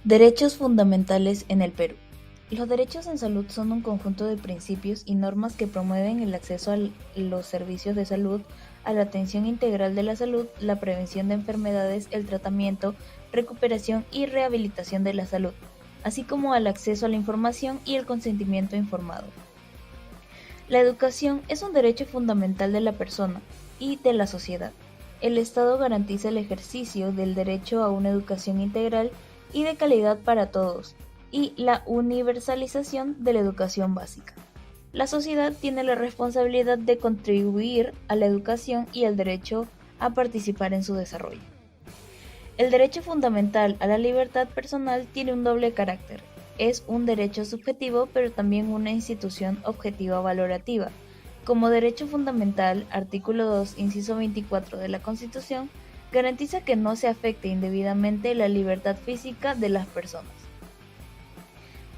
Derechos fundamentales en el Perú. Los derechos en salud son un conjunto de principios y normas que promueven el acceso a los servicios de salud, a la atención integral de la salud, la prevención de enfermedades, el tratamiento, recuperación y rehabilitación de la salud, así como al acceso a la información y el consentimiento informado. La educación es un derecho fundamental de la persona y de la sociedad. El Estado garantiza el ejercicio del derecho a una educación integral y de calidad para todos, y la universalización de la educación básica. La sociedad tiene la responsabilidad de contribuir a la educación y el derecho a participar en su desarrollo. El derecho fundamental a la libertad personal tiene un doble carácter. Es un derecho subjetivo, pero también una institución objetiva valorativa. Como derecho fundamental, artículo 2, inciso 24 de la Constitución, garantiza que no se afecte indebidamente la libertad física de las personas.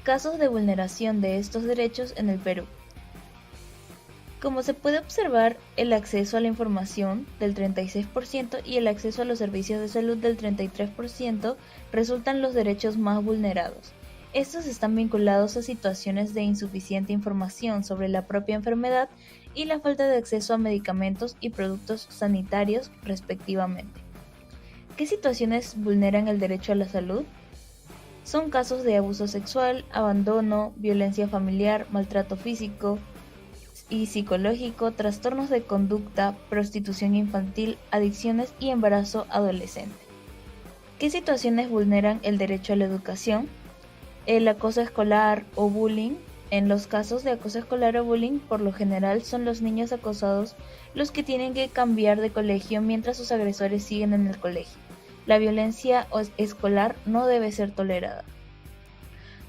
Casos de vulneración de estos derechos en el Perú. Como se puede observar, el acceso a la información del 36% y el acceso a los servicios de salud del 33% resultan los derechos más vulnerados. Estos están vinculados a situaciones de insuficiente información sobre la propia enfermedad y la falta de acceso a medicamentos y productos sanitarios, respectivamente. ¿Qué situaciones vulneran el derecho a la salud? Son casos de abuso sexual, abandono, violencia familiar, maltrato físico y psicológico, trastornos de conducta, prostitución infantil, adicciones y embarazo adolescente. ¿Qué situaciones vulneran el derecho a la educación? El acoso escolar o bullying. En los casos de acoso escolar o bullying, por lo general son los niños acosados los que tienen que cambiar de colegio mientras sus agresores siguen en el colegio. La violencia escolar no debe ser tolerada.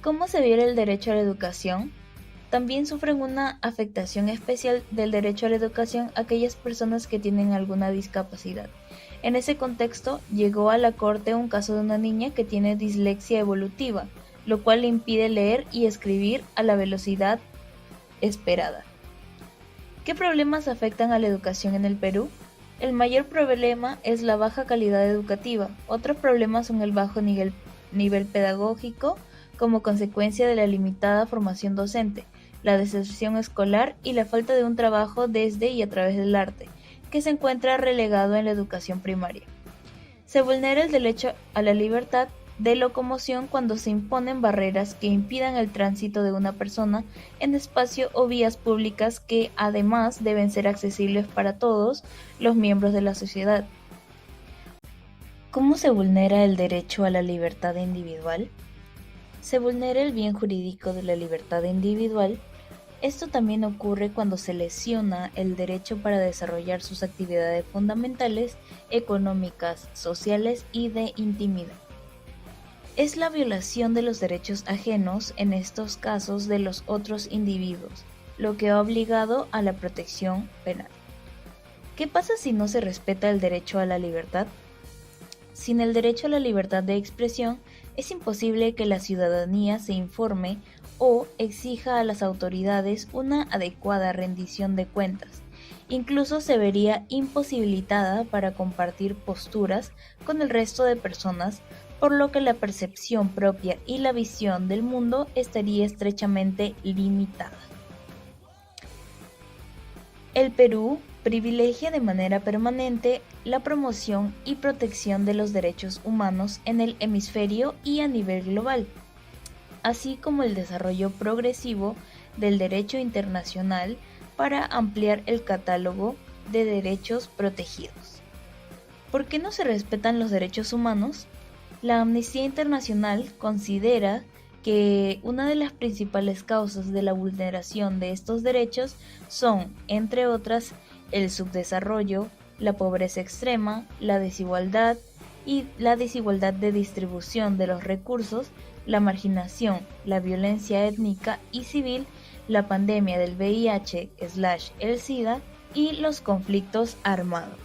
¿Cómo se viera el derecho a la educación? También sufren una afectación especial del derecho a la educación aquellas personas que tienen alguna discapacidad. En ese contexto, llegó a la corte un caso de una niña que tiene dislexia evolutiva, lo cual le impide leer y escribir a la velocidad esperada. ¿Qué problemas afectan a la educación en el Perú? El mayor problema es la baja calidad educativa. Otros problemas son el bajo nivel pedagógico como consecuencia de la limitada formación docente, la deserción escolar y la falta de un trabajo desde y a través del arte, que se encuentra relegado en la educación primaria. Se vulnera el derecho a la libertad de locomoción cuando se imponen barreras que impidan el tránsito de una persona en espacio o vías públicas que además deben ser accesibles para todos los miembros de la sociedad. ¿Cómo se vulnera el derecho a la libertad individual? Se vulnera el bien jurídico de la libertad individual. Esto también ocurre cuando se lesiona el derecho para desarrollar sus actividades fundamentales, económicas, sociales y de intimidad. Es la violación de los derechos ajenos, en estos casos de los otros individuos, lo que ha obligado a la protección penal. ¿Qué pasa si no se respeta el derecho a la libertad? Sin el derecho a la libertad de expresión, es imposible que la ciudadanía se informe o exija a las autoridades una adecuada rendición de cuentas. Incluso se vería imposibilitada para compartir posturas con el resto de personas, por lo que la percepción propia y la visión del mundo estaría estrechamente limitada. El Perú privilegia de manera permanente la promoción y protección de los derechos humanos en el hemisferio y a nivel global, así como el desarrollo progresivo del derecho internacional para ampliar el catálogo de derechos protegidos. ¿Por qué no se respetan los derechos humanos? La Amnistía Internacional considera que una de las principales causas de la vulneración de estos derechos son, entre otras, el subdesarrollo, la pobreza extrema, la desigualdad y la desigualdad de distribución de los recursos, la marginación, la violencia étnica y civil, la pandemia del VIH/el SIDA y los conflictos armados.